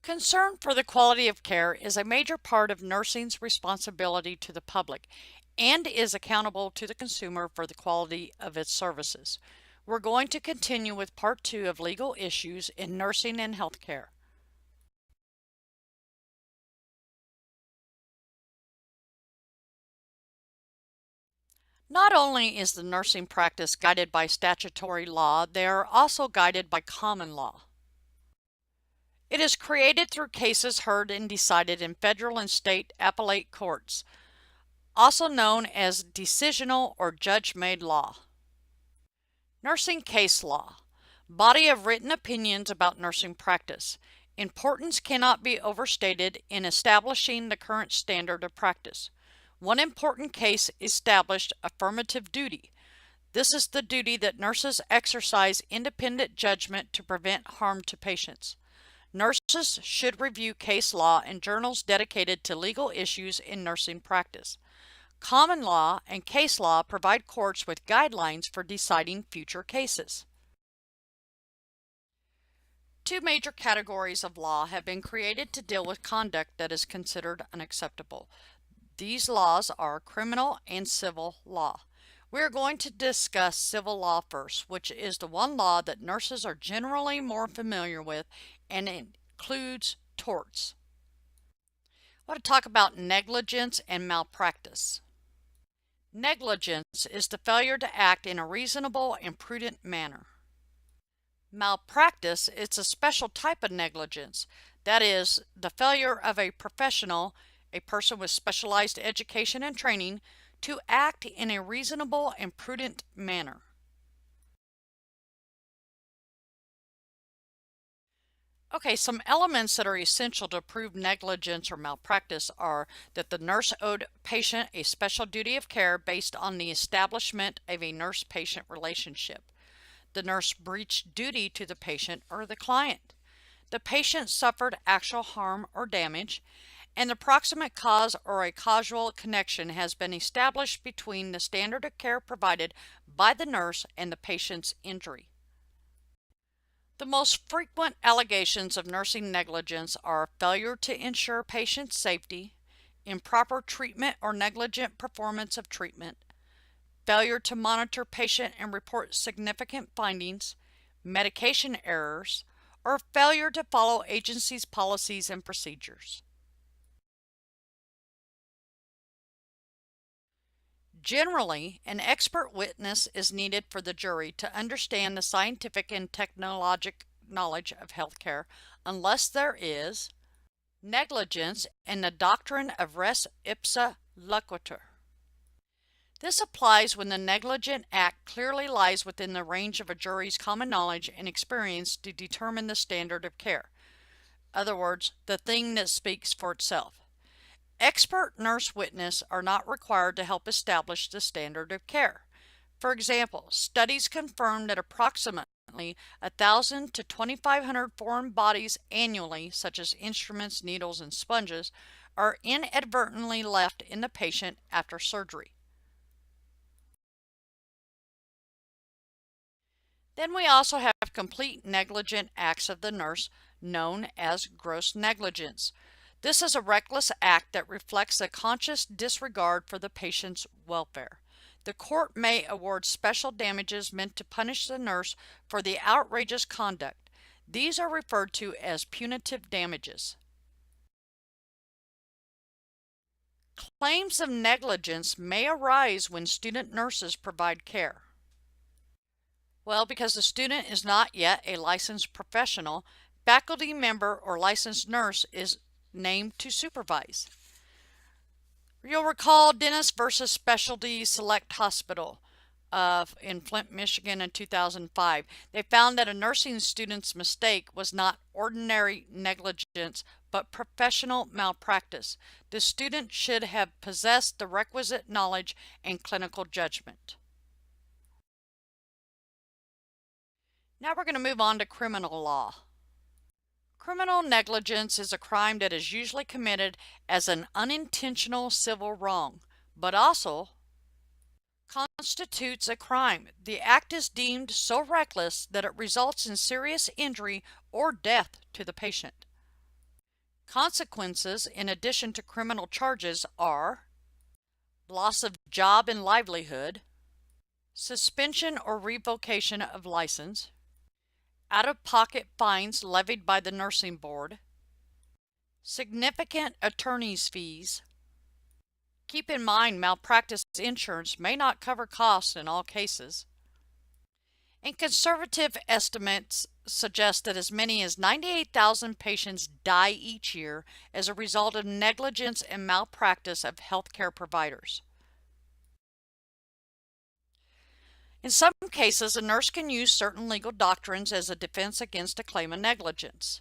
Concern for the quality of care is a major part of nursing's responsibility to the public and is accountable to the consumer for the quality of its services. We're going to continue with part 2 of legal issues in nursing and healthcare. Not only is the nursing practice guided by statutory law, they are also guided by common law. It is created through cases heard and decided in federal and state appellate courts, also known as decisional or judge-made law. Nursing case law, body of written opinions about nursing practice. Importance cannot be overstated in establishing the current standard of practice. One important case established affirmative duty. This is the duty that nurses exercise independent judgment to prevent harm to patients. Nurses should review case law and journals dedicated to legal issues in nursing practice. Common law and case law provide courts with guidelines for deciding future cases. Two major categories of law have been created to deal with conduct that is considered unacceptable. These laws are criminal and civil law. We are going to discuss civil law first, which is the one law that nurses are generally more familiar with and includes torts. I want to talk about negligence and malpractice. Negligence is the failure to act in a reasonable and prudent manner. Malpractice is a special type of negligence, that is, the failure of a professional, a person with specialized education and training, to act in a reasonable and prudent manner. Okay, some elements that are essential to prove negligence or malpractice are that the nurse owed patient a special duty of care based on the establishment of a nurse-patient relationship. The nurse breached duty to the patient or the client. The patient suffered actual harm or damage, and the proximate cause or a causal connection has been established between the standard of care provided by the nurse and the patient's injury. The most frequent allegations of nursing negligence are failure to ensure patient safety, improper treatment or negligent performance of treatment, failure to monitor patient and report significant findings, medication errors, or failure to follow agency's policies and procedures. Generally, an expert witness is needed for the jury to understand the scientific and technologic knowledge of healthcare unless there is negligence and the doctrine of res ipsa loquitur. This applies when the negligent act clearly lies within the range of a jury's common knowledge and experience to determine the standard of care. In other words, the thing that speaks for itself. Expert nurse witnesses are not required to help establish the standard of care. For example, studies confirm that approximately 1,000 to 2,500 foreign bodies annually, such as instruments, needles, and sponges, are inadvertently left in the patient after surgery. Then we also have complete negligent acts of the nurse, known as gross negligence. This is a reckless act that reflects a conscious disregard for the patient's welfare. The court may award special damages meant to punish the nurse for the outrageous conduct. These are referred to as punitive damages. Claims of negligence may arise when student nurses provide care. Well, because the student is not yet a licensed professional, faculty member or licensed nurse is named to supervise. You'll recall Dennis versus Specialty Select Hospital in Flint, Michigan in 2005. They found that a nursing student's mistake was not ordinary negligence, but professional malpractice. The student should have possessed the requisite knowledge and clinical judgment. Now we're going to move on to criminal law. Criminal negligence is a crime that is usually committed as an unintentional civil wrong, but also constitutes a crime. The act is deemed so reckless that it results in serious injury or death to the patient. Consequences, in addition to criminal charges, are loss of job and livelihood, suspension or revocation of license, out-of-pocket fines levied by the nursing board, significant attorney's fees. Keep in mind, malpractice insurance may not cover costs in all cases. And conservative estimates suggest that as many as 98,000 patients die each year as a result of negligence and malpractice of healthcare providers. In some cases, a nurse can use certain legal doctrines as a defense against a claim of negligence.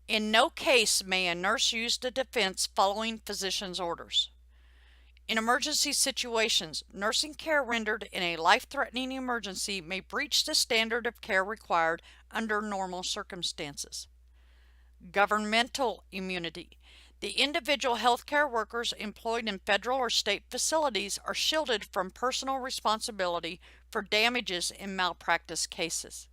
In no case may a nurse use the defense following physician's orders. In emergency situations, nursing care rendered in a life-threatening emergency may breach the standard of care required under normal circumstances. Governmental immunity. The individual healthcare workers employed in federal or state facilities are shielded from personal responsibility for damages in malpractice cases.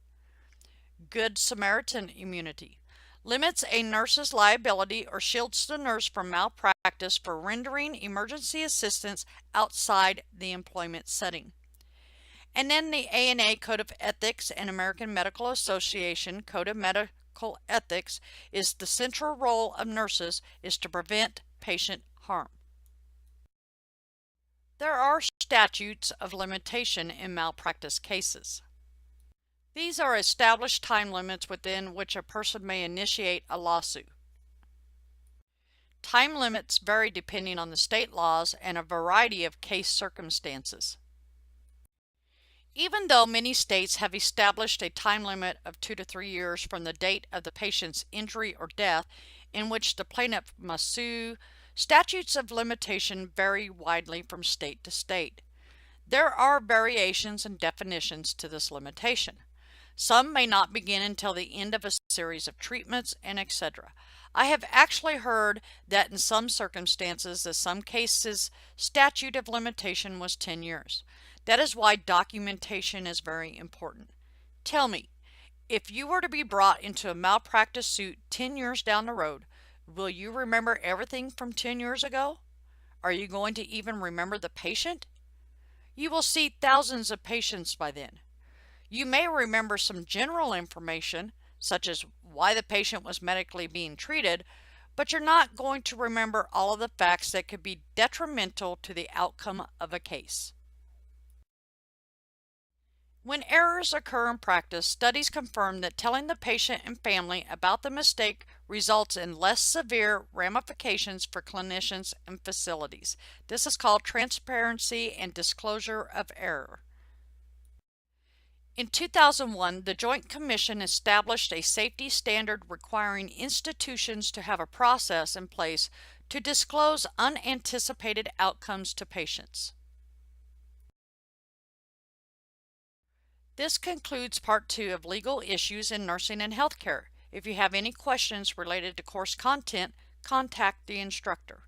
Good Samaritan immunity limits a nurse's liability or shields the nurse from malpractice for rendering emergency assistance outside the employment setting. And then the ANA Code of Ethics and American Medical Association Code of Medical Ethics is the central role of nurses is to prevent patient harm. There are statutes of limitation in malpractice cases. These are established time limits within which a person may initiate a lawsuit. Time limits vary depending on the state laws and a variety of case circumstances. Even though many states have established a time limit of 2 to 3 years from the date of the patient's injury or death in which the plaintiff must sue, statutes of limitation vary widely from state to state. There are variations and definitions to this limitation. Some may not begin until the end of a series of treatments, and etc. I have actually heard that in some circumstances, in some cases, statute of limitation was 10 years. That is why documentation is very important. Tell me, if you were to be brought into a malpractice suit 10 years down the road, will you remember everything from 10 years ago? Are you going to even remember the patient? You will see thousands of patients by then. You may remember some general information, such as why the patient was medically being treated, but you're not going to remember all of the facts that could be detrimental to the outcome of a case. When errors occur in practice, studies confirm that telling the patient and family about the mistake results in less severe ramifications for clinicians and facilities. This is called transparency and disclosure of error. In 2001, the Joint Commission established a safety standard requiring institutions to have a process in place to disclose unanticipated outcomes to patients. This concludes Part 2 of Legal Issues in Nursing and Healthcare. If you have any questions related to course content, contact the instructor.